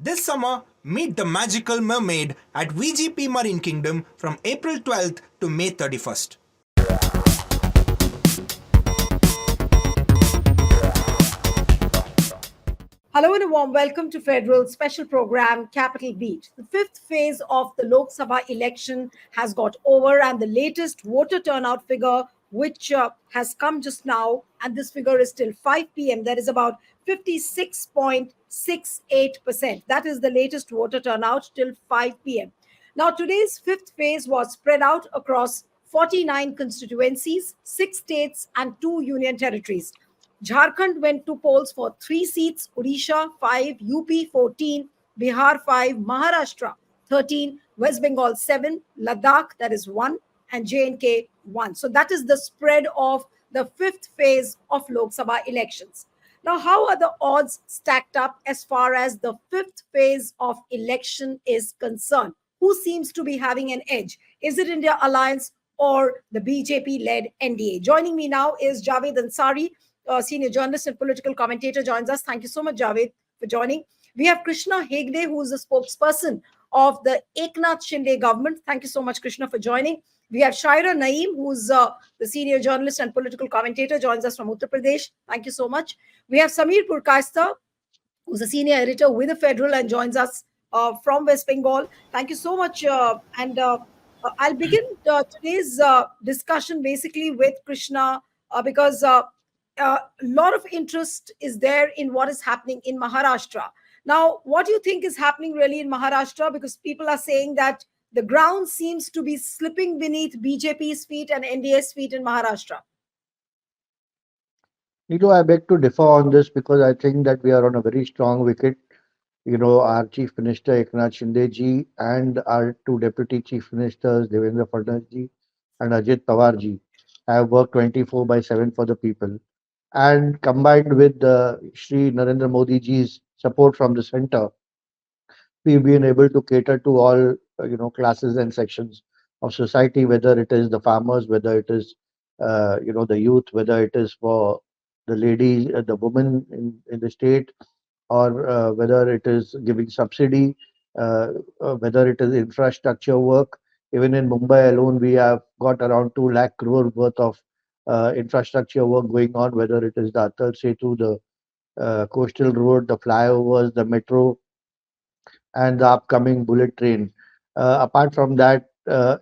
This summer, meet the magical mermaid at VGP Marine Kingdom from April 12th to May 31st. Hello and a warm welcome to Federal's special program, Capital Beat. The fifth phase of the Lok Sabha election has got over, and the latest voter turnout figure, which has come just now, and this figure is till 5 p.m., that is about 56.68%. That is the latest voter turnout till 5 p.m. Now, today's fifth phase was spread out across 49 constituencies, 6 states, and 2 union territories. Jharkhand went to polls for 3 seats, Odisha 5, UP 14, Bihar 5, Maharashtra 13, West Bengal 7, Ladakh that is 1, and J&K 1. So that is the spread of the fifth phase of Lok Sabha elections. Now, how are the odds stacked up as far as the fifth phase of election is concerned? Who seems to be having an edge? Is it India Alliance or the BJP-led NDA? Joining me now is Javed Ansari, senior journalist and political commentator, joins us. Thank you so much, Javed, for joining. We have Krishna Hegde, who is the spokesperson of the Eknath Shinde government. Thank you so much, Krishna, for joining. We have Shaira Naeem, who's the senior journalist and political commentator, joins us from Uttar Pradesh. Thank you so much. We have Samir Purkaista, who's a senior editor with TheFederal and joins us from West Bengal. Thank you so much. I'll begin today's discussion basically with Krishna because a lot of interest is there in what is happening in Maharashtra. Now, what do you think is happening really in Maharashtra? Because people are saying that the ground seems to be slipping beneath BJP's feet and NDA's feet in Maharashtra. I beg to differ on this because I think that we are on a very strong wicket. Our Chief Minister Eknath Shinde ji and our two Deputy Chief Ministers, Devendra Fadnavis ji and Ajit Pawar ji, have worked 24/7 for the people. And combined with Shri Narendra Modi ji's support from the center, we've been able to cater to all classes and sections of society, whether it is the farmers, whether it is the youth, whether it is for the ladies, the women in the state, or whether it is giving subsidy, whether it is infrastructure work. Even in Mumbai alone, we have got around 2 lakh crore worth of infrastructure work going on, whether it is the Atal Setu, the coastal road, the flyovers, the metro, and the upcoming bullet train. Apart from that,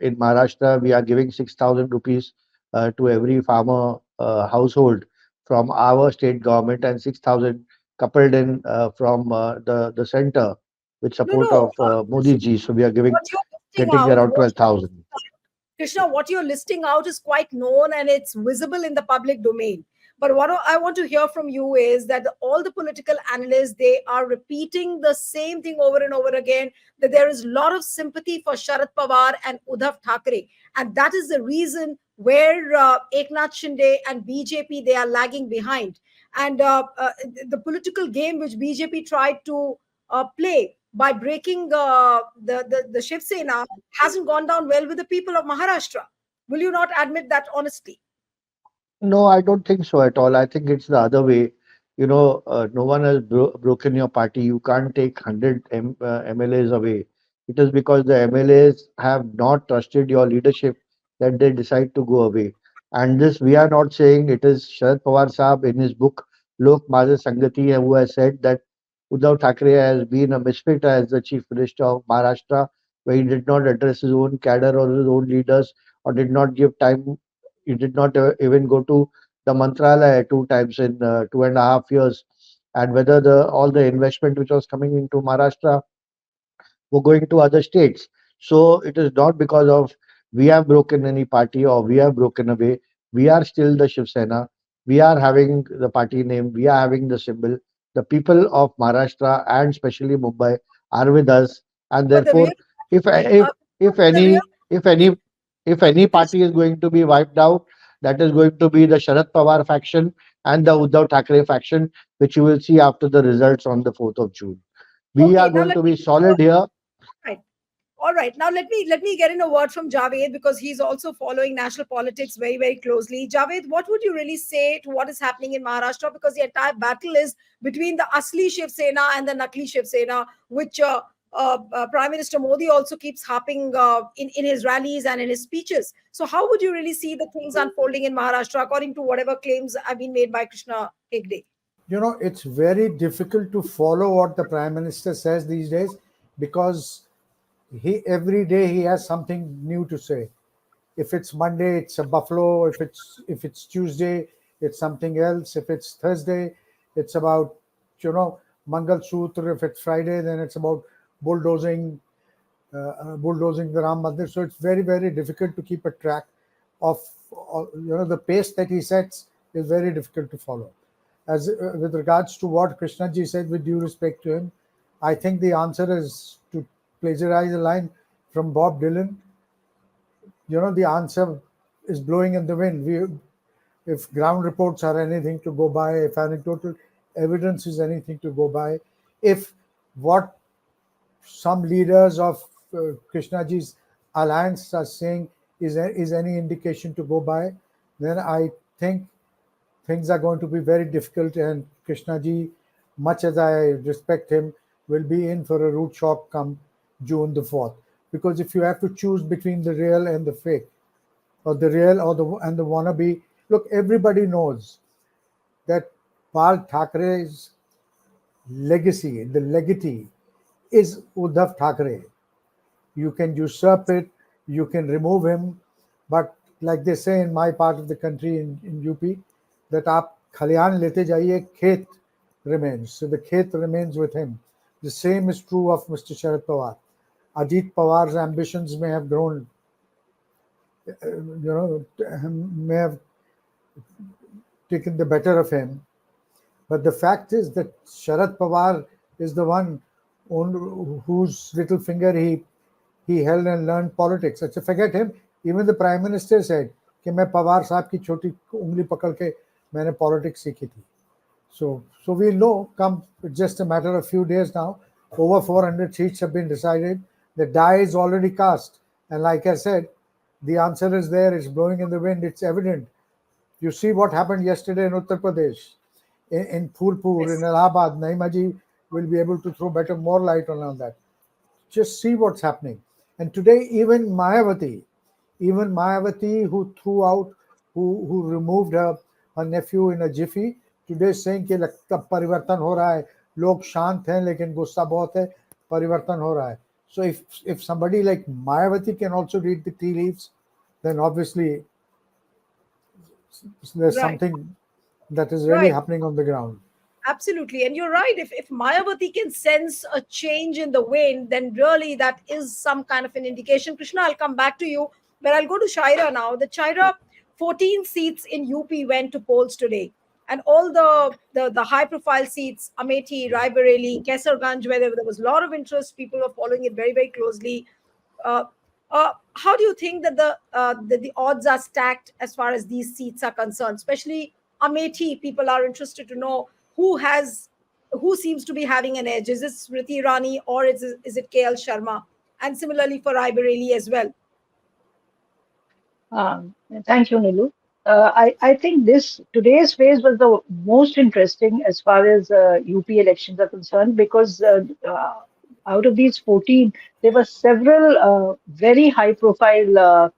in Maharashtra, we are giving 6,000 rupees to every farmer household from our state government, and 6,000 coupled in from the center with No, support no. of Modi ji. So we are What you're listing getting out, around 12,000. Krishna, what you're listing out is quite known and it's visible in the public domain. But what I want to hear from you is that all the political analysts, they are repeating the same thing over and over again, that there is a lot of sympathy for Sharad Pawar and Uddhav Thackeray. And that is the reason where Eknath Shinde and BJP, they are lagging behind. And the political game which BJP tried to play by breaking the Shiv Sena hasn't gone down well with the people of Maharashtra. Will you not admit that honestly? No, I don't think so at all. I think it's the other way. No one has broken your party. You can't take 100 MLAs away. It is because the MLAs have not trusted your leadership that they decide to go away. And this, we are not saying it is Sharad Pawar Saab in his book Lok Maja Sangati who has said that Uddhav Thackeray has been a misfit as the Chief Minister of Maharashtra, where he did not address his own cadre or his own leaders, or did not give time. He did not even go to the Mantralaya 2 times in 2.5 years, and whether the all the investment which was coming into Maharashtra were going to other states. So it is not because of we have broken any party or we have broken away. We are still the Shiv Sena. We are having the party name. We are having the symbol. The people of Maharashtra and especially Mumbai are with us, and But the real, therefore, if if uh, if the real, any if any if any party is going to be wiped out, that is going to be the Sharad Pawar faction and the Uddhav Thackeray faction, which you will see after the results on the 4th of June. We okay, are now going let to me be solid here. right. All right. Now let me get in a word from Javed because he's also following national politics very very closely. Javed, what would you really say to what is happening in Maharashtra? Because the entire battle is between the Asli Shiv Sena and the Nakli Shiv Sena, which Prime Minister Modi also keeps harping in his rallies and in his speeches. So how would you really see the things unfolding in Maharashtra according to whatever claims have been made by Krishna Hegde? You know, it's very difficult to follow what the prime minister says these days because he every day he has something new to say. If it's Monday, it's a buffalo. If it's Tuesday, it's something else. If it's Thursday, it's about Mangal Sutra. If it's Friday, then it's about bulldozing bulldozing the Ram Mandir. So it's very very difficult to keep a track of the pace that he sets is very difficult to follow. As with regards to what Krishna ji said, with due respect to him, I think the answer is to plagiarize a line from Bob Dylan. The answer is blowing in the wind. If ground reports are anything to go by, if anecdotal evidence is anything to go by, if what some leaders of Krishnaji's alliance are saying is any indication to go by, then I think things are going to be very difficult. And Krishnaji, much as I respect him, will be in for a root shock come June the 4th. Because if you have to choose between the real and the fake, or the real or the wannabe, look, everybody knows that Bal Thackeray's legacy, the legatee, is Uddhav Thackeray. You can usurp it, you can remove him, but like they say in my part of the country in UP, that aap khalian lete jaiye, khet remains. So the khet remains with him. The same is true of Mr. Sharad Pawar. Ajit Pawar's ambitions may have grown, may have taken the better of him. But the fact is that Sharad Pawar is the one whose little finger he held and learned politics. अच्छा, forget him. Even the Prime Minister said कि मैं पवार साहब की छोटी उंगली पकड़ के मैंने politics सीखी थी. So we know, come just a matter of few days now, over 400 seats have been decided. The die is already cast. And like I said, the answer is there. It's blowing in the wind. It's evident. You see what happened yesterday in Uttar Pradesh, in Phulpur, in Yes. Allahabad. Naima ji will be able to throw more light on all that. Just see what's happening. And today, even Mayawati, who threw out, who removed her nephew in a jiffy, today is saying कि लगता परिवर्तन हो रहा है, लोग शांत हैं लेकिन गुस्सा बहुत है, परिवर्तन हो रहा है. So if somebody like Mayawati can also read the tea leaves, then obviously there's Right. something that is really Right. happening on the ground. Absolutely. And you're right. If Mayawati can sense a change in the wind, then really that is some kind of an indication. Krishna, I'll come back to you, but I'll go to Shaira now. The Shaira, 14 seats in UP went to polls today. And all the high profile seats, Amethi, Raebareli, Kesarganj, where there was a lot of interest, people were following it very, very closely. Uh, how do you think that the odds are stacked as far as these seats are concerned? Especially Amethi, people are interested to know who seems to be having an edge. Is it Smriti Irani or is it KL Sharma? And similarly for Raebareli as well. Um, Thank you, Nilu. I think this today's phase was the most interesting as far as UP elections are concerned because out of these 14, there were several very high-profile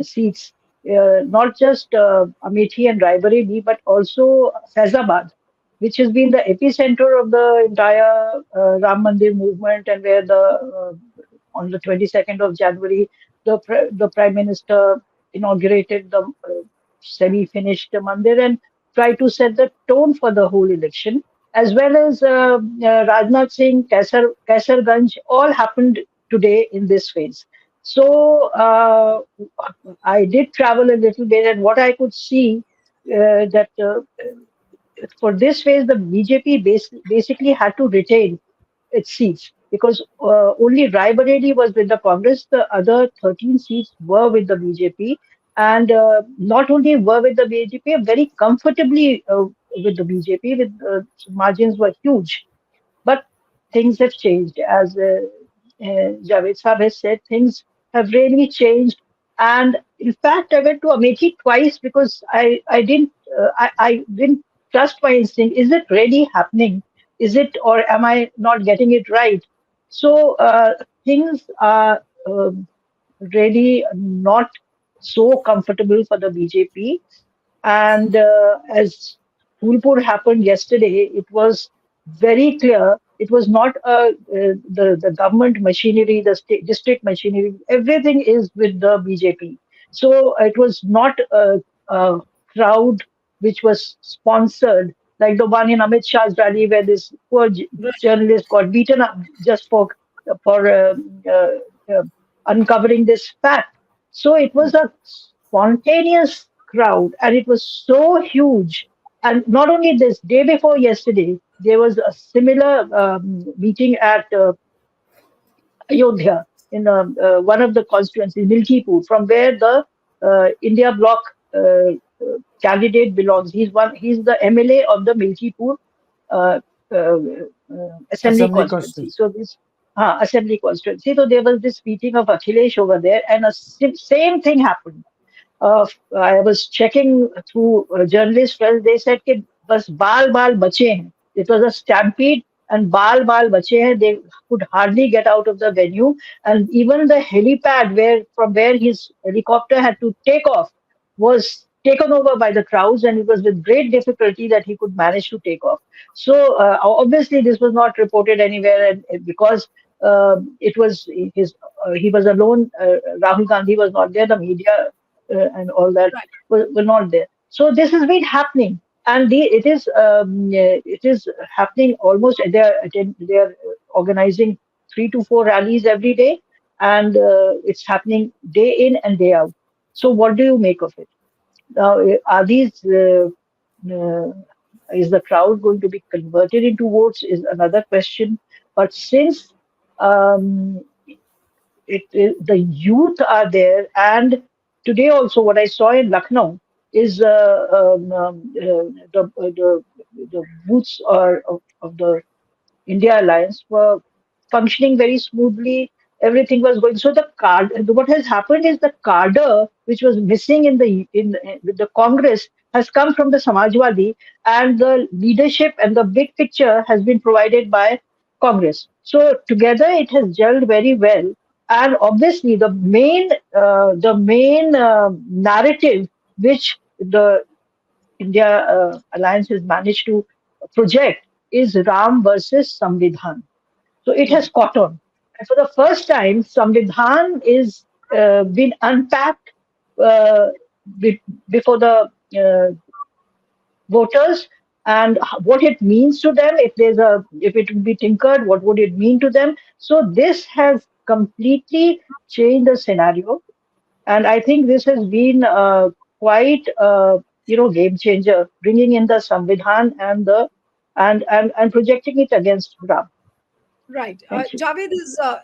seats, not just Amethi and Raebareli, but also Faizabad, which has been the epicenter of the entire Ram Mandir movement, and where on the 22nd of January, the Prime Minister inaugurated the semi-finished mandir and tried to set the tone for the whole election, as well as Rajnath Singh, Kaisarganj, all happened today in this phase. So I did travel a little bit, and what I could see that for this phase, the BJP basically had to retain its seats because only Raebareli was with the Congress. The other 13 seats were with the BJP, and not only were with the BJP, very comfortably with the BJP. With margins were huge, but things have changed as Javed Saab has said, things have really changed. And in fact, I went to Amethi twice because I didn't trust my instinct. Is it really happening? Is it, or am I not getting it right? So things are really not so comfortable for the BJP. And as Phulpur happened yesterday, it was very clear. It was not the government machinery, the state, district machinery. Everything is with the BJP. So it was not a crowd which was sponsored, like the one in Amit Shah's rally, where this poor Right. journalist got beaten up just for uh, uh, uncovering this fact. So it was a spontaneous crowd, and it was so huge. And not only this, day before yesterday, there was a similar meeting at Ayodhya in one of the constituencies, Milkipur, from where the India Bloc candidate belongs. He's the MLA of the Milkipur uh, uh, assembly Assembly constituency. constituency. So this assembly constituency. So there was this meeting of Akhilesh over there, and same thing happened. I was checking through journalists. Well, they said कि बस बाल बाल बचे हैं. It was a stampede, and बाल बचे हैं. They could hardly get out of the venue, and even the helipad from where his helicopter had to take off was taken over by the crowds, and it was with great difficulty that he could manage to take off. So obviously this was not reported anywhere, and because it was he was alone. Rahul Gandhi was not there. The media and all that Right. were not there. So this has been happening, and it is happening almost. They are organizing 3 to 4 rallies every day, and it's happening day in and day out. So what do you make of it? Now, are these uh, is the crowd going to be converted into votes? Is another question. But since um, the youth are there, and today also what I saw in Lucknow is the booths of the India Alliance were functioning very smoothly. Everything was going. So the card, what has happened is the cadre which was missing in with the Congress has come from the Samajwadi, and the leadership and the big picture has been provided by Congress. So together it has gelled very well. And obviously the main narrative which the India Alliance has managed to project is Ram versus Samvidhan. So it has caught on. And for the first time, Samvidhan is been unpacked uh, before the voters, and what it means to them. If it would be tinkered, what would it mean to them? So this has completely changed the scenario, and I think this has been quite game changer, bringing in the Samvidhan and projecting it against Ram. Right. Thank you. Javed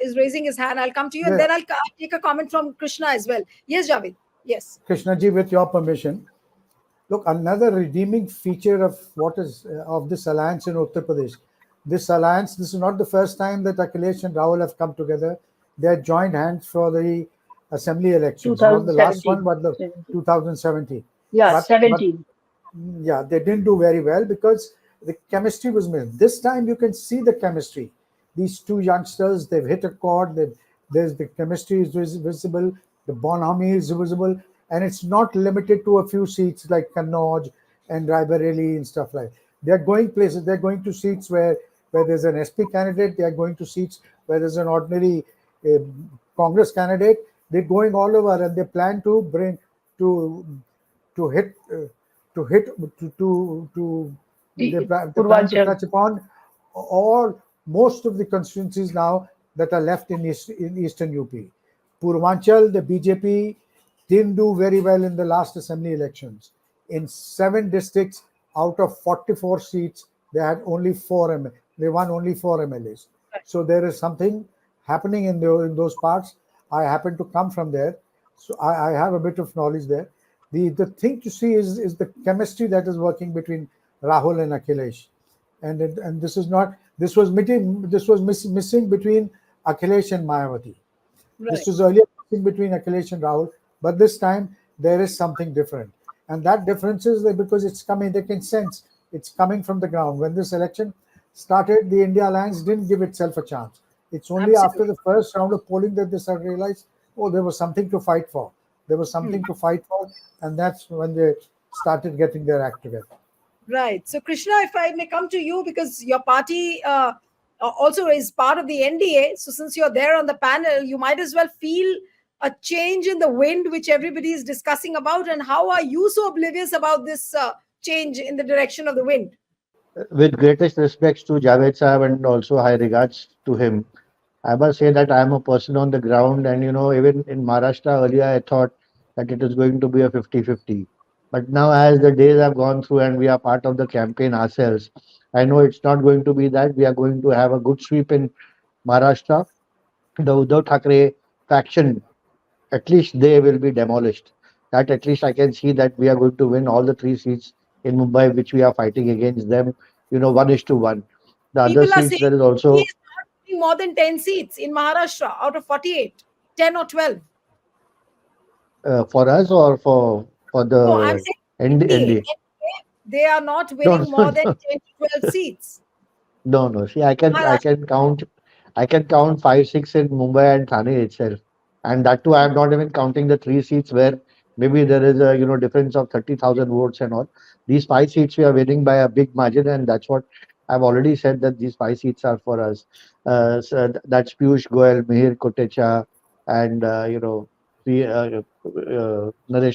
is raising his hand. I'll come to you, and Yeah, then I'll take a comment from Krishna as well. Yes, Javed. Yes. Krishnaji, with your permission. Look, another redeeming feature of of this alliance in Uttar Pradesh. This alliance, this is not the first time that Akhilesh and Rahul have come together. They had joined hands for the assembly elections, not the last one, 2017. but the 2017. Yeah, But 17. yeah, they didn't do very well because the chemistry was missing. This time you can see the chemistry. These two youngsters, they've hit a chord. There's the chemistry is visible. The bonhomie is visible, and it's not limited to a few seats like Kannauj and Raebareli and stuff like. They're going places. They're going to seats where there's an SP candidate. They're going to seats where there's an ordinary uh, Congress candidate. They're going all over, and they plan to bring to to hit to hit to they plan to Purvanchal. touch upon all most of the constituencies now that are left in eastern UP. Purvanchal, the BJP didn't do very well in the last assembly elections. In 7 districts out of 44 seats, they had only they won only 4 MLAs. So there is something happening in those parts. I happen to come from there, so I have a bit of knowledge there. The thing to see is the chemistry that is working between Rahul and Akhilesh, and this is not this was missing between Akhilesh and Mayawati. This Right. was earlier between Akhilesh and Rahul, but this time there is something different. And that difference is that because it's coming, they can sense it's coming from the ground. When this election started, the India Alliance didn't give itself a chance. It's only after Absolutely. the first round of polling that they started to realize, oh, there was something to fight for. There was Hmm. something to fight for, and that's when they started getting their act together. Right. So, Krishna, if I may come to you, because your party also is part of the NDA. So, since you're there on the panel, you might as well feel a change in the wind, which everybody is discussing about. And how are you so oblivious about this change in the direction of the wind? With greatest respects to Javed Sahab and also high regards to him, I must say that I am a person on the ground, and even in Maharashtra earlier, I thought that it is going to be a 50-50. But now, as the days have gone through and we are part of the campaign ourselves, I know it's not going to be that. We are going to have a good sweep in Maharashtra. The Uddhav Thackeray faction, at least they will be demolished. That at least I can see that we are going to win all the three seats in Mumbai, which we are fighting against them, 1:1. The other People are seats, saying there is he also is not winning more than 10 seats in Maharashtra out of 48, 10 or 12. for us or for No, I'm the saying NDA. ND. They are not No, winning no, more than no, 10 to 12 seats. no, no. See, I can count 5, 6 in Mumbai and Thane itself, and that too I am not even counting the three seats where maybe there is a difference of 30,000 votes and all. These five seats we are winning by a big margin, and that's what I've already said that these five seats are for us. That's Piyush Goyal, Mihir Kotecha, and Naresh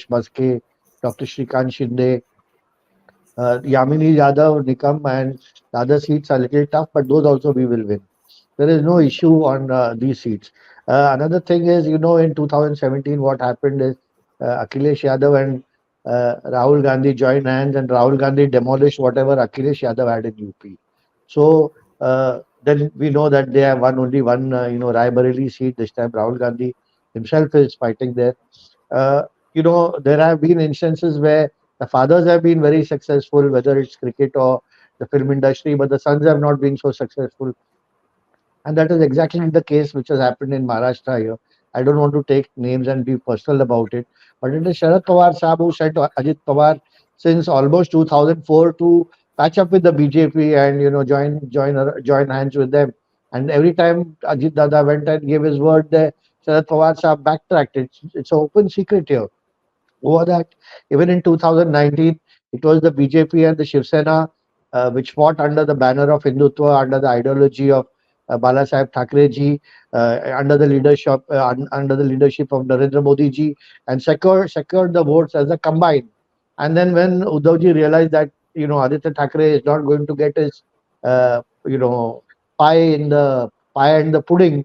Baske, Dr. Shrikant Shinde, Yamini Yadav, Nikam, and the other seats are little tough, but those also we will win. There is no issue on these seats. Another thing is, in 2017, what happened is Akhilesh Yadav and Rahul Gandhi joined hands, and Rahul Gandhi demolished whatever Akhilesh Yadav had in UP. So then we know that they have won only one, Raebareli seat this time. Rahul Gandhi himself is fighting there. Uh, there have been instances where the fathers have been very successful, whether it's cricket or the film industry, but the sons have not been so successful. And that is exactly the case which has happened in Maharashtra here. I don't want to take names and be personal about it, but it is Sharad Pawar Saab who sent Ajit Pawar since almost 2004 to patch up with the BJP and join hands with them. And every time Ajit Dada went and gave his word, the Sharad Pawar Saab backtracked. It's an open secret here. Over that, even in 2019, it was the BJP and the Shiv Sena which fought under the banner of Hindutva, under the ideology of Bala Sahib Thackeray ji, under the leadership of Narendra Modi ji, and secured the votes as a combined. And then when Uddhav ji realized that Aditya Thackeray is not going to get his uh, you know pie and the pudding,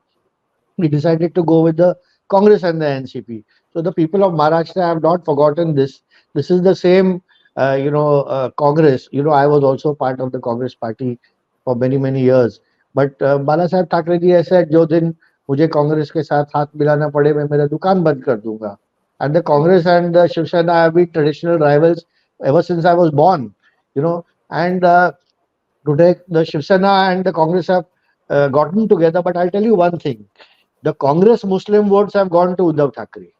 we decided to go with the Congress and the NCP. So the people of Maharashtra have not forgotten this. This is the same, Congress. I was also part of the Congress party for many years. But Bala Sahib Thackeray ji has said, जो दिन मुझे कांग्रेस के साथ हाथ मिलाना पड़े मैं मेरा दुकान बंद कर दूंगा. And the Congress and the Shiv Sena have been traditional rivals ever since I was born. And today the Shiv Sena and the Congress have gotten together. But I'll tell you one thing: the Congress Muslim votes have gone to Uddhav Thackeray,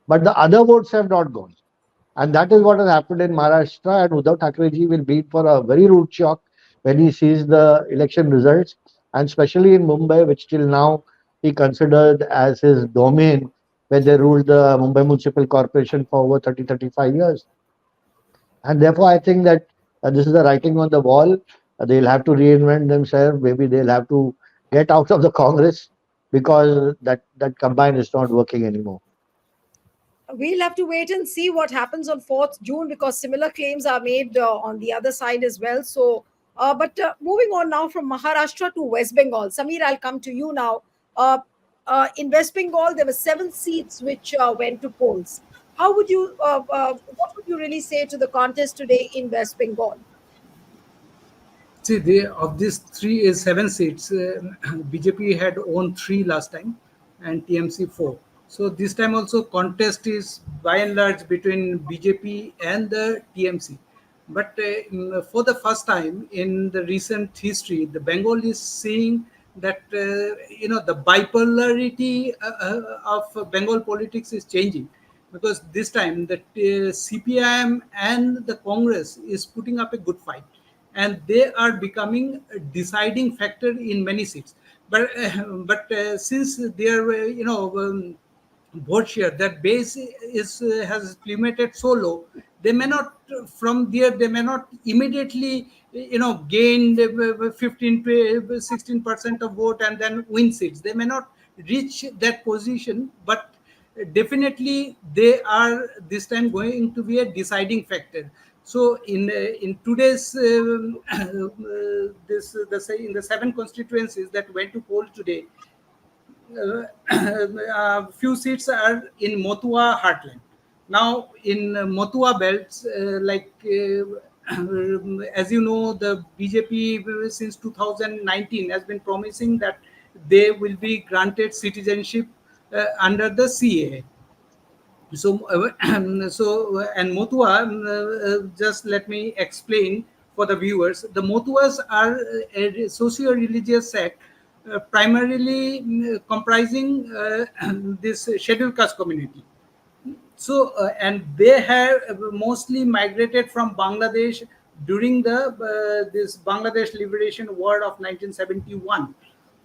but the other votes have not gone. And that is what has happened in Maharashtra. And Uddhav Thackeray ji will be in for a very rude shock when he sees the election results, and especially in Mumbai, which till now he considered as his domain, when they ruled the Mumbai Municipal Corporation for over 30-35 years. And therefore, I think that this is the writing on the wall. They'll have to reinvent themselves. Maybe they'll have to get out of the Congress because that combine is not working anymore. We'll have to wait and see what happens on 4th June, because similar claims are made on the other side as well. So, but moving on now from Maharashtra to West Bengal. Samir, I'll come to you now. Uh, in West Bengal, there were 7 seats which went to polls. What would you really say to the contest today in West Bengal? See, of these three 7 seats, BJP had won three last time, and TMC four. So this time also contest is by and large between BJP and the TMC. But for the first time in the recent history, the Bengal is seeing that the bipolarity of Bengal politics is changing, because this time the CPIM and the Congress is putting up a good fight, and they are becoming a deciding factor in many seats. But since they are vote share, that base is has plummeted so low, they may not, from there they may not immediately gain 15 to 16% of vote and then win seats. They may not reach that position, but definitely they are this time going to be a deciding factor. So in today's this the say in the 7 constituencies that went to poll today, few seats are in Motua heartland. Now, in Motua belts, as you know, the BJP since 2019 has been promising that they will be granted citizenship under the CAA. And Motua, just let me explain for the viewers. The Motuas are a socio-religious sect, primarily comprising this scheduled caste community. And they have mostly migrated from Bangladesh during the this Bangladesh Liberation War of 1971.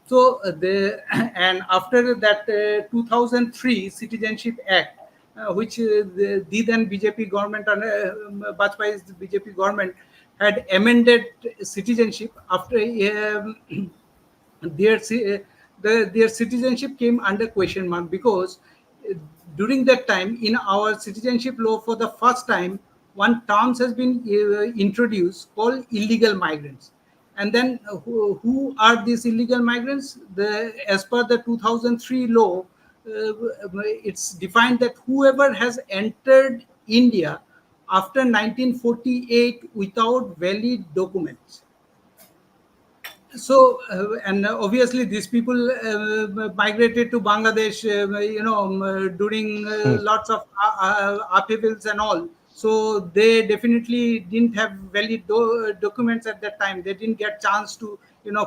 The and after that 2003 Citizenship Act, which the then BJP government and Bajpayee's BJP government had amended citizenship after their their citizenship came under question mark, because uh, during that time in our citizenship law, for the first time one terms has been introduced called illegal migrants. And then who are these illegal migrants? The As per the 2003 law, it's defined that whoever has entered India after 1948 without valid documents. And obviously these people migrated to Bangladesh during Hmm. lots of upheavals and all. So they definitely didn't have valid documents at that time. They didn't get chance to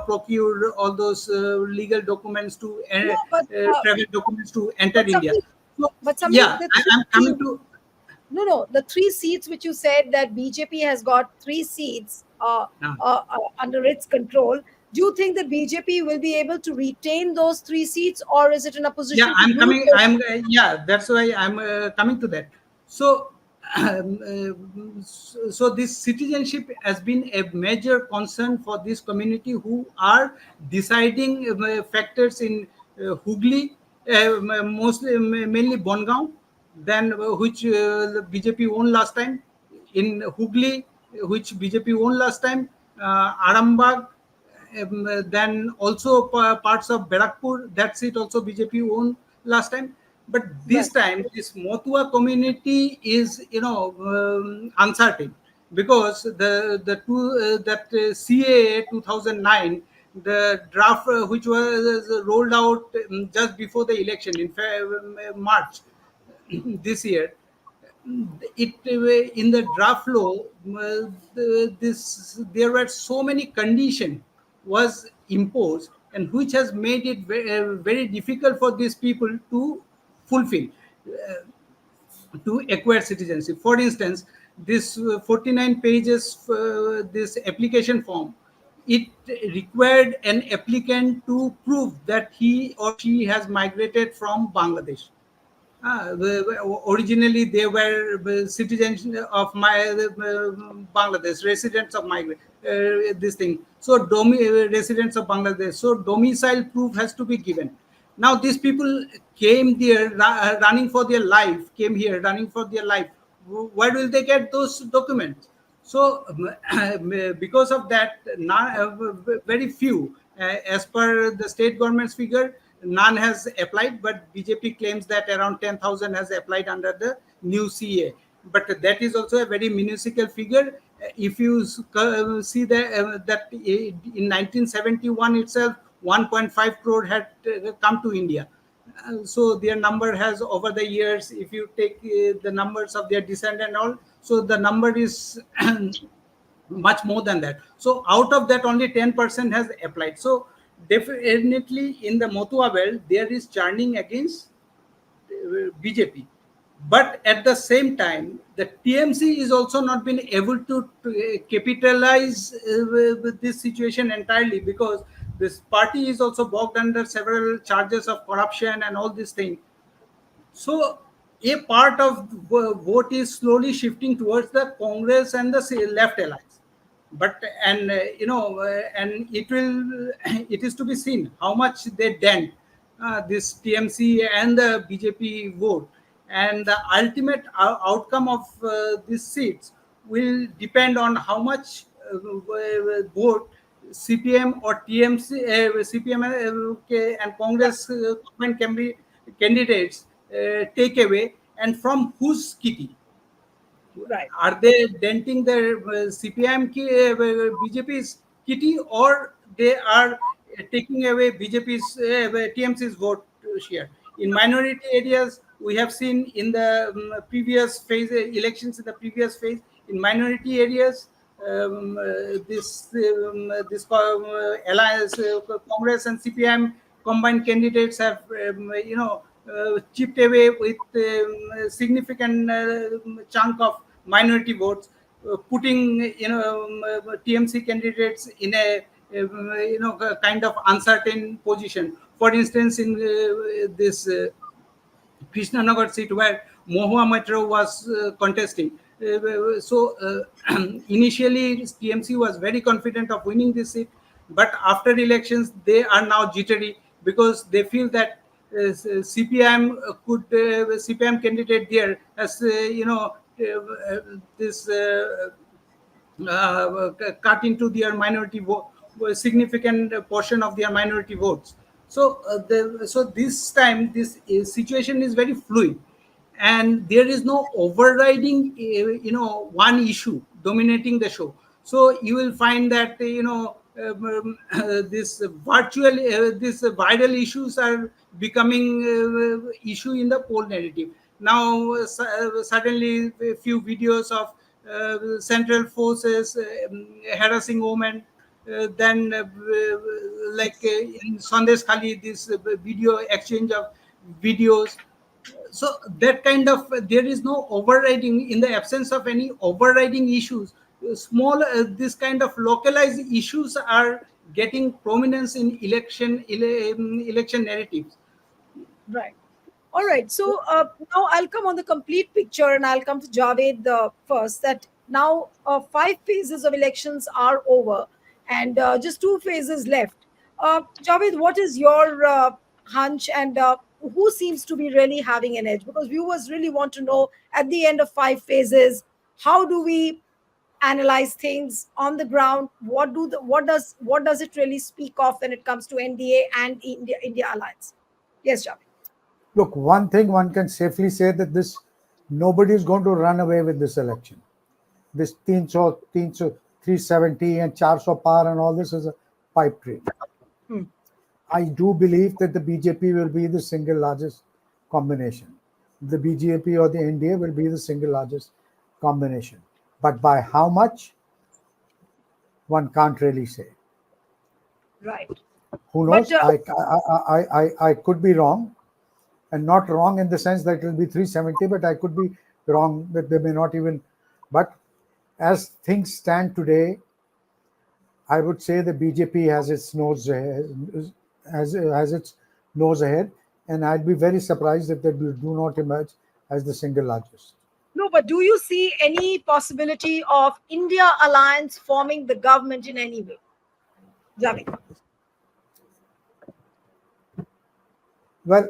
procure all those legal documents to No, but travel documents to enter but India. Samir, So but Samir, yeah, the I'm three coming to. no, no, the three seats which you said that BJP has got three seats under its control. Do you think that BJP will be able to retain those three seats, or is it in a Yeah, position to I'm lose coming. those? I'm Yeah, that's why I'm coming to that. So so this citizenship has been a major concern for this community, who are deciding factors in Hooghly, mostly mainly Bongaon, then which the BJP won last time, in Hooghly, which BJP won last time, Arambagh, then also parts of Barakpur, that seat also BJP won last time. But Right. this time, this Motua community is, uncertain, because the two that CAA 2009, the draft which was rolled out just before the election in March this year, it in the draft law, this there were so many conditions was imposed, and which has made it very difficult for these people to fulfill, to acquire citizenship. For instance, this 49 pages this application form, it required an applicant to prove that he or she has migrated from Bangladesh. Originally, they were citizens of Bangladesh, residents of migrant. This thing. So, residents of Bangladesh. So, domicile proof has to be given. Now, these people came there running for their life. Came here running for their life. Where will they get those documents? So, because of that, very few, as per the state government's figure, none has applied. But BJP claims that around 10,000 has applied under the new CA. But that is also a very minuscule figure. If you see that in 1971 itself, 1.5 crore had come to India. So their number has, over the years, if you take the numbers of their descent and all, so the number is much more than that. So out of that, only 10% has applied. So definitely in the Motua belt there is churning against BJP. But at the same time, the TMC is also not been able to capitalize with this situation entirely, because this party is also bogged under several charges of corruption and all these things. So a part of the vote is slowly shifting towards the Congress and the left alliance. But and it will it is to be seen how much they dent this TMC and the BJP vote, and the ultimate outcome of these seats will depend on how much vote CPM or TMC, CPM okay, and Yeah, Congress government can be candidates take away, and from whose kitty. right. Are they denting the CPIM BJP's kitty, or they are taking away BJP's TMC's vote share? In minority areas, we have seen in the previous phase elections in the previous phase, in minority areas, alliance Congress and CPIM combined candidates have chipped away with significant chunk of minority votes, putting TMC candidates in a kind of uncertain position. For instance, in this Krishnanagar seat where Mohua Metro was contesting. Initially, TMC was very confident of winning this seat, but after elections, they are now jittery because they feel that CPM CPM candidate there has this cut into their minority vote, significant portion of their minority votes. So this time this situation is very fluid, and there is no overriding one issue dominating the show. So you will find that this virtual this viral issues are becoming issue in the poll narrative now. Suddenly a few videos of central forces harassing women, then like in Sandesh Khali, this video exchange of videos. So that kind of there is no overriding. In the absence of any overriding issues, small this kind of localized issues are getting prominence in election narratives. Right. All right. So now I'll come on the complete picture and I'll come to Javed first. That now 5 phases of elections are over and just 2 phases left. Javed, what is your hunch and who seems to be really having an edge? Because viewers really want to know at the end of 5 phases, how do we analyze things on the ground? What does it really speak of when it comes to NDA and India alliance? Yes, Javed. Look, one thing one can safely say that this nobody is going to run away with this election. This 300, 370 and 400 par and all this is a pipe dream. Hmm. I do believe that the BJP will be the single largest combination. The BJP or the NDA will be the single largest combination. But by how much, one can't really say. Right. Who But knows? I could be wrong, and not wrong in the sense that it will be 370, but I could be wrong that they may not even. But as things stand today, I would say the BJP has its nose ahead, has its nose ahead, and I'd be very surprised if they do not emerge as the single largest. no, but do you see any possibility of India alliance forming the government in any way? Javed. Well,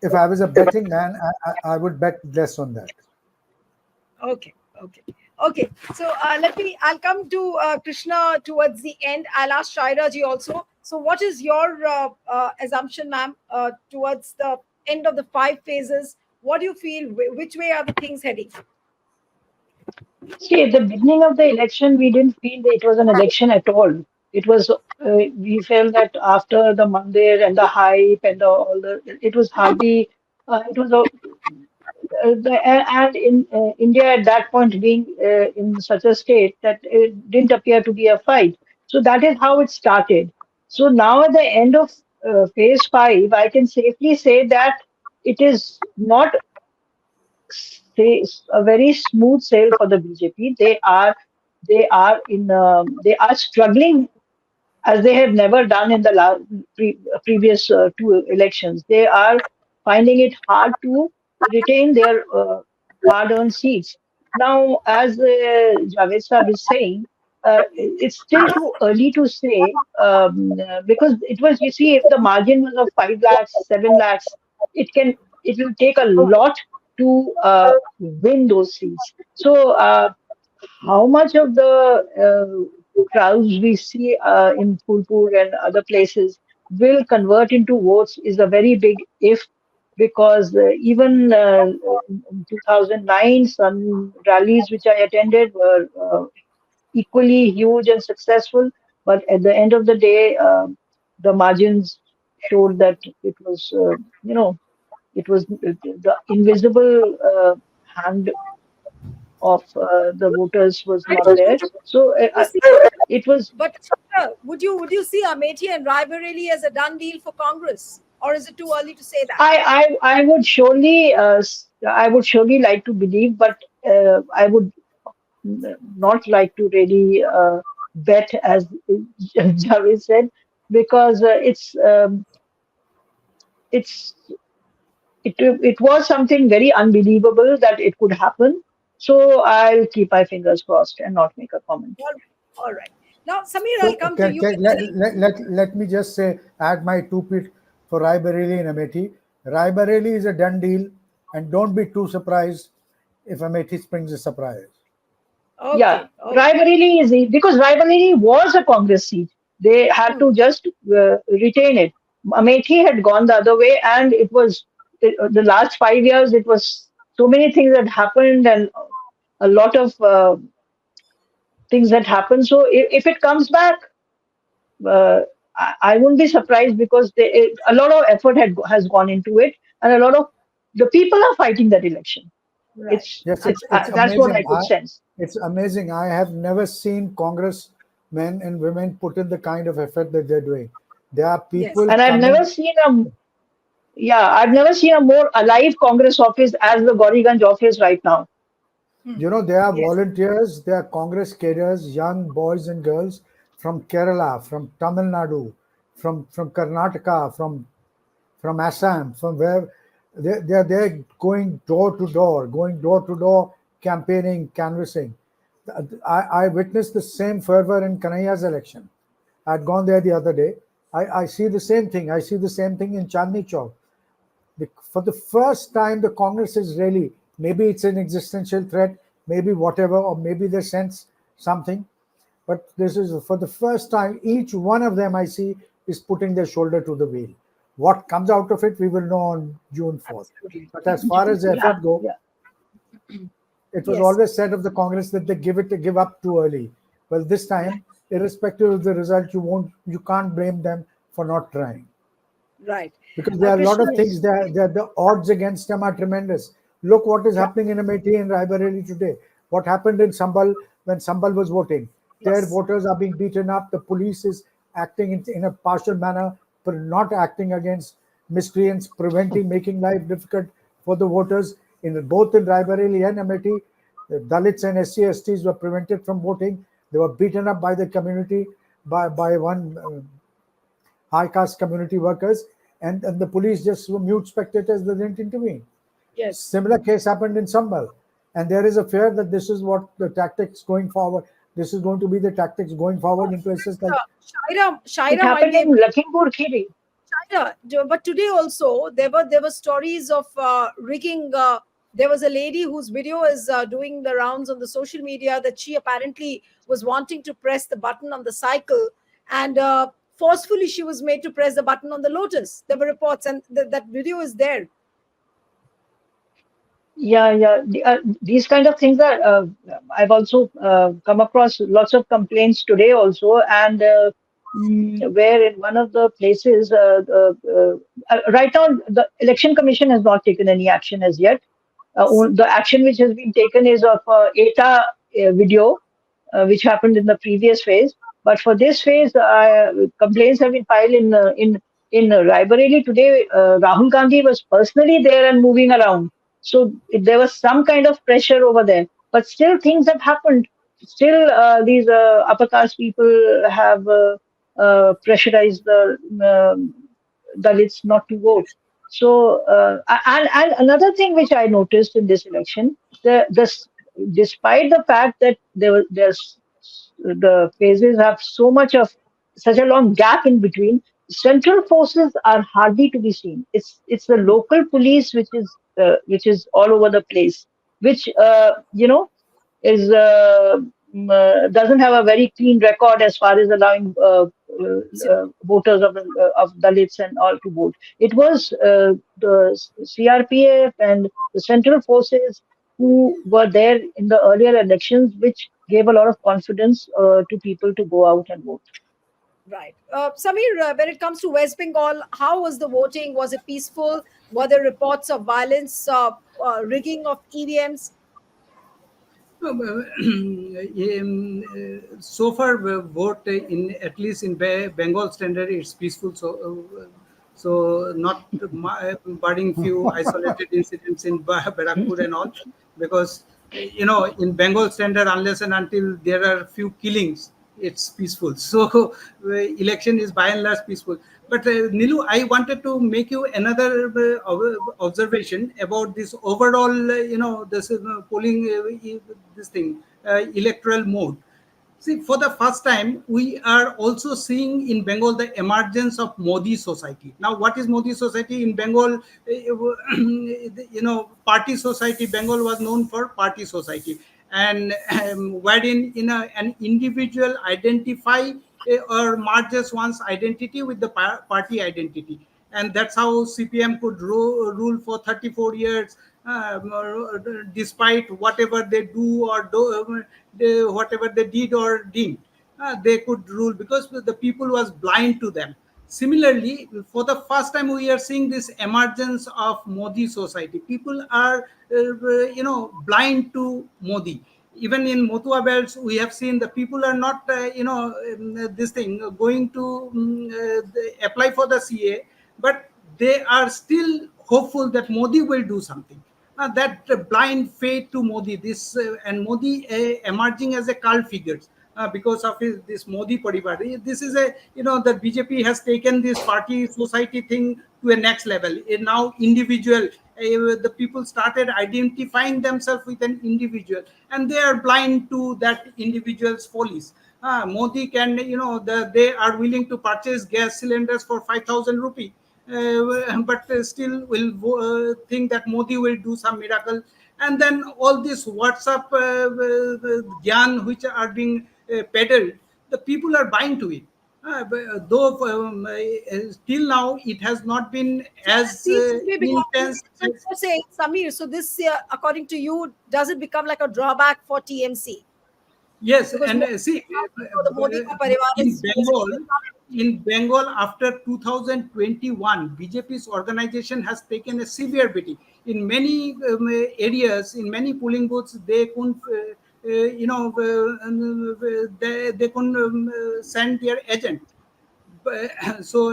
if I was a betting man, I would bet less on that. Okay, okay, okay. So I'll come to Krishna towards the end. I'll ask Shaira ji also. So, what is your assumption, ma'am, towards the end of the 5 phases? What do you feel? Which way are the things heading? See, at the beginning of the election, we didn't feel that it was an election at all. It was, we felt that after the Mandir and the hype and all the, it was hardly, it was a, and in India at that point being in such a state that it didn't appear to be a fight. So that is how it started. So now at the end of phase 5, I can safely say that it is not a very smooth sail for the BJP. They are struggling as they have never done in the previous two elections. They are finding it hard to retain their hard-earned seats. Now, as Javed Saab is saying, it's still too early to say because it was, you see, if the margin was of 5 lakhs, 7 lakhs, it will take a lot to win those seats. So, how much of the crowds we see in Phulpur and other places will convert into votes is a very big if, because even in 2009, some rallies which I attended were equally huge and successful, but at the end of the day, the margins showed that it was, it was the invisible hand of the voters was But not there. So would you see, it was. but would you see Amethi and Raebareli as a done deal for Congress, or is it too early to say that? I would surely I would surely like to believe, but I would not like to really bet, as Javed said, because it's it was something very unbelievable that it could happen. So I'll keep my fingers crossed and not make a comment. All right. All right. Now, Samir, I'll So come to you. let me just say, add my two bit for Raebareli and Amethi. Raebareli is a done deal, and don't be too surprised if Amethi springs a surprise. Yeah, Okay. Okay. Raebareli is because Raebareli was a Congress seat. They had to just retain it. Amethi had gone the other way, and it was the last 5 years. It was so many things that happened, and a lot of things that happened. So if it comes back, uh, I wouldn't be surprised because a lot of effort has gone into it, and a lot of the people are fighting that election. Right. Yes, It's it's that's what I amazing. could sense. It's amazing. I have never seen Congress men and women put in the kind of effort that they're doing. There are Yes. people And I've never coming. seen a Yeah, I've never seen a more alive Congress office as the Gauriganj office right now. There are Yes. volunteers, there are Congress cadres, young boys and girls from Kerala, from Tamil Nadu, from Karnataka, from Assam, from where they're going door to door, campaigning, canvassing. I witnessed the same fervor in Kanhaiya's election. I'd gone there the other day. I see the same thing. I see the same thing in Chandni Chowk. For the first time, the Congress is really, maybe it's an existential threat, maybe whatever, or maybe they sense something. But this is for the first time, each one of them I see is putting their shoulder to the wheel. What comes out of it, we will know on June 4th. Absolutely. But as far as the Yeah, effort go, yeah. it was Yes. always said of the Congress that they give up too early. Well, this Right. time, irrespective of the result, you can't blame them for not trying, Right. because there are a lot Krishna. of things there. The odds against them are tremendous. Look what is Yeah. happening in Amethi and Raebareli today. What happened in Sambal when Sambal was voting? Their Yes. voters are being beaten up. The police is acting in a partial manner, but not acting against miscreants, preventing, making life difficult for the voters. In both in Raebareli and Amethi, the Dalits and SC/STs were prevented from voting. They were beaten up by the community, by one high caste community workers, and the police just were mute spectators. They didn't intervene. Yes. Similar case happened in Sambal, and there is a fear that this is what the tactics going forward. This is going to be the tactics going forward in places like. It Shaira might happened be in able. Lakhimpur Kheri. But today also there were stories of rigging. There was a lady whose video is doing the rounds on the social media that she apparently was wanting to press the button on the cycle, and forcefully she was made to press the button on the Lotus. There were reports, and that video is there. Yeah, yeah. These kind of things are. I've also come across lots of complaints today also, and where in one of the places, right now the election commission has not taken any action as yet. The action which has been taken is of ETA video, which happened in the previous phase. But for this phase, complaints have been filed in Raebareli today. Rahul Gandhi was personally there and moving around, so there was some kind of pressure over there. But still, things have happened. Still, these upper caste people have pressurized the Dalits not to vote. So, and another thing which I noticed in this election, despite the fact that there's the phases have so much of such a long gap in between, central forces are hardly to be seen. It's the local police which is all over the place, which is doesn't have a very clean record as far as allowing voters of Dalits and all to vote. It was the CRPF and the central forces who were there in the earlier elections, which gave a lot of confidence to people to go out and vote. Right. Samir, when it comes to West Bengal, how was the voting? Was it peaceful? Were there reports of violence, rigging of EVMs? So far, vote in at least in Bengal standard, it's peaceful. So not barring few isolated incidents in Barakpur and all, because in Bengal standard, unless and until there are few killings, it's peaceful. So election is by and large peaceful. But Nilu, I wanted to make you another observation about this overall, this polling, this thing, electoral mode. See, for the first time, we are also seeing in Bengal the emergence of Modi society. Now, what is Modi society in Bengal? Party society. Bengal was known for party society, and wherein an individual identify or merges one's identity with the party identity, and that's how CPM could rule for 34 years, despite whatever they do or whatever they did or didn't. They could rule because the people was blind to them. Similarly, for the first time, we are seeing this emergence of Modi society. People are, blind to Modi. Even in Motua belts, we have seen the people are not, this thing going to apply for the CA, but they are still hopeful that Modi will do something. That blind faith to Modi, this and Modi emerging as a cult figure because of this Modi Parivar. This is the BJP has taken this party society thing to a next level. Now individual, the people started identifying themselves with an individual, and they are blind to that individual's follies. Modi can, they are willing to purchase gas cylinders for 5,000 rupee, but still will think that Modi will do some miracle. And then all this WhatsApp gyan which are being peddled, the people are buying to it. Though till now it has not been So that as seems to be becoming, intense so as. you're saying, Samir, so this, according to you, does it become like a drawback for TMC? Yes, Because and most see, the Modi ka parivar in is Bengal, basically coming. after 2021, BJP's organization has taken a severe beating. In many areas, in many polling booths, they couldn't, they couldn't send their agent. So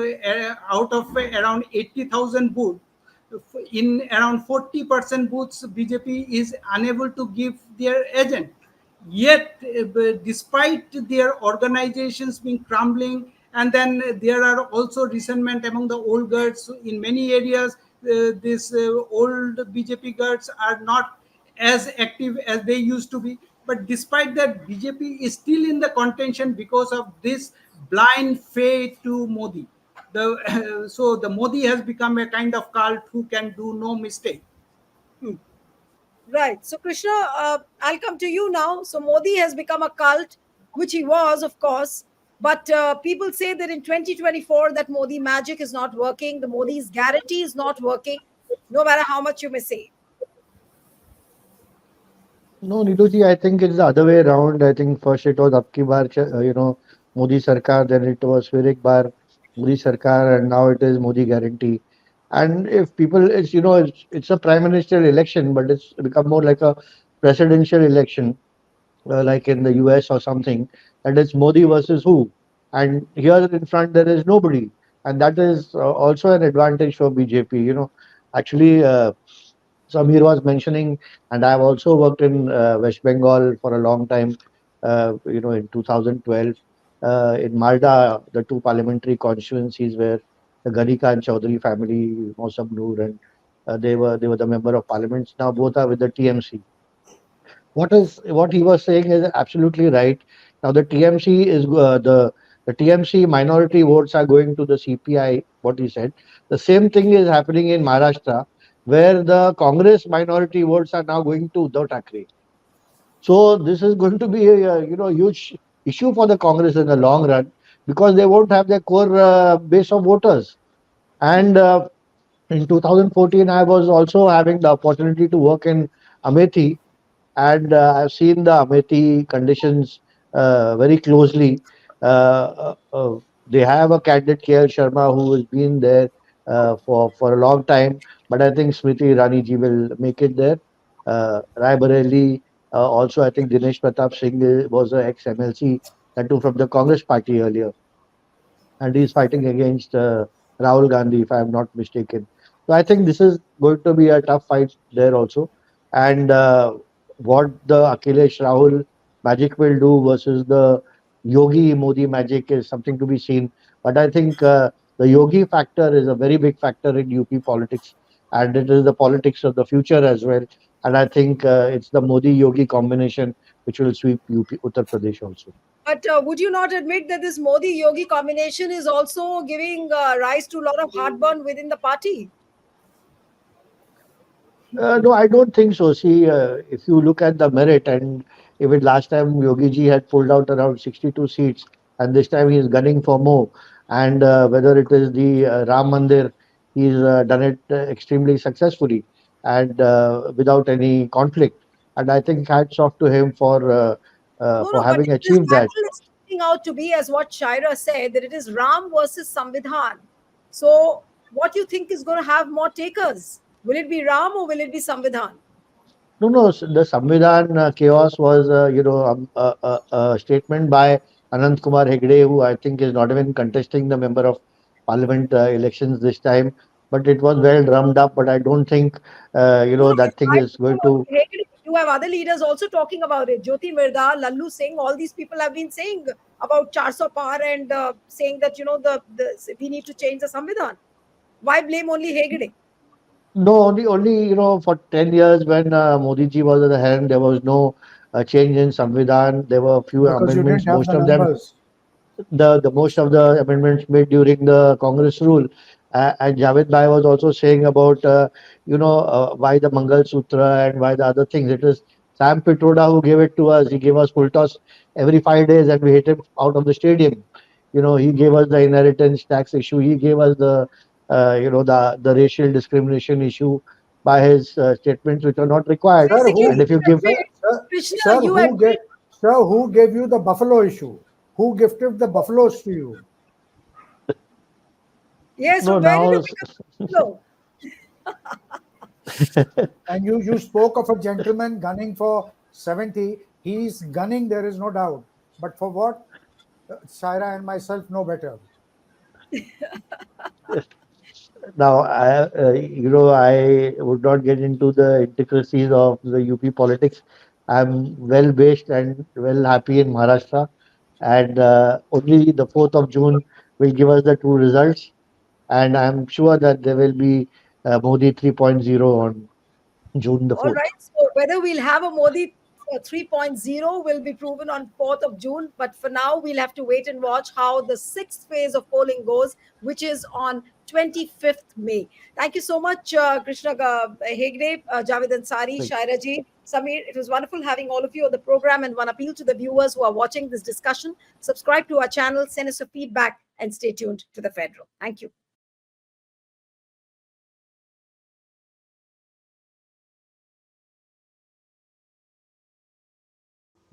out of around 80,000 booths, in around 40% booths, BJP is unable to give their agent. Yet, despite their organizations being crumbling, and then there are also resentment among the old guards in many areas. These old BJP guards are not as active as they used to be. But despite that, BJP is still in the contention because of this blind faith to Modi. So the Modi has become a kind of cult who can do no mistake. Right. So, Krishna, I'll come to you now. So, Modi has become a cult, which he was, of course. But people say that in 2024, that Modi magic is not working. The Modi's guarantee is not working, no matter how much you may say. No, Neetu I think it's the other way around. I think first it was Abki Bar, Modi Sarkar, then it was Firik Bar, Modi Sarkar, and now it is Modi Guarantee. And if people, it's a prime minister election, but it's become more like a presidential election, like in the US or something. that it's Modi versus who. And here in front, there is nobody. And that is also an advantage for BJP. Actually, Samir was mentioning, and I've also worked in West Bengal for a long time, in 2012. In Malda, the two parliamentary constituencies where the Ghani Khan Chaudhary family, Mausam Noor, and they were the member of parliaments. Now both are with the TMC. What he was saying is absolutely right. Now the TMC is the TMC minority votes are going to the CPI. What he said, the same thing is happening in Maharashtra, where the Congress minority votes are now going to Uddhav Thackeray. So this is going to be a huge issue for the Congress in the long run because they won't have their core base of voters. And in 2014, I was also having the opportunity to work in Amethi, and I've seen the Amethi conditions very closely. They have a candidate, KL Sharma, who has been there for a long time, but I think Smriti Irani ji will make it there. Rai Bareli, also I think Dinesh Pratap Singh was an ex-MLC, that too from the Congress party earlier, and he's fighting against Rahul Gandhi, if I'm not mistaken. So I think this is going to be a tough fight there also. And what the Akhilesh Rahul magic will do versus the Yogi Modi magic is something to be seen. But I think the Yogi factor is a very big factor in UP politics, and it is the politics of the future as well. And I think it's the Modi Yogi combination which will sweep UP, Uttar Pradesh also. But would you not admit that this Modi Yogi combination is also giving rise to a lot of heartburn within the party? No, I don't think so. See, if you look at the merit, and even last time Yogi ji had pulled out around 62 seats, and this time he is gunning for more. And whether it is the Ram Mandir, he's done it extremely successfully and without any conflict. And I think hats off to him No, for no, but having if this achieved that. battle is turning out to be as what Shaira said, that it is Ram versus Samvidhan. So, what do you think is going to have more takers? Will it be Ram or will it be Samvidhan? No, no, the Samvidhan chaos was, a statement by Anand Kumar Hegde, who I think is not even contesting the member of parliament elections this time. But it was well drummed up. But I don't think, No, no, that it's thing right. is going to. You have other leaders also talking about it. Jyoti Mirda, Lallu Singh, all these people have been saying about 400 par and saying that, the we need to change the Samvidhan. Why blame only Hegde? No, only for 10 years when Modi ji was at the helm, there was no change in Samvidhan. There were a few because you amendments, didn't have most the of them numbers. the most of the amendments made during the Congress rule. And Javed Bhai was also saying about why the Mangal Sutra and why the other things. It is Sam Pitroda who gave it to us. He gave us full toss every 5 days, and we hit him out of the stadium. He gave us the inheritance tax issue. He gave us the racial discrimination issue by his statements, which are not required. Sir, Basically, And who, if you give sir, sir, Krishna, sir, you who admit. gave, sir, who gave you the buffalo issue? Who gifted the buffaloes to you? Yes, no from where did now you pick up the flow? And you spoke of a gentleman gunning for 70. He's gunning, there is no doubt. But for what? Shaira and myself know better. Now, I would not get into the intricacies of the UP politics. I'm well based and well happy in Maharashtra, and only the 4th of June will give us the true results. And I'm sure that there will be Modi 3.0 on June the All 4th. right. So whether we'll have a Modi 3.0 will be proven on 4th of June. But for now, we'll have to wait and watch how the sixth phase of polling goes, which is on 25th May. Thank you so much, Krishna Hegde, Javed Ansari, Right. Shaira ji, Samir. It was wonderful having all of you on the program. And one appeal to the viewers who are watching this discussion: subscribe to our channel, send us your feedback, and stay tuned to the Federal. Thank you.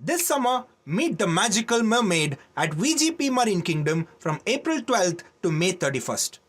This summer, meet the magical mermaid at VGP Marine Kingdom from April 12th to May 31st.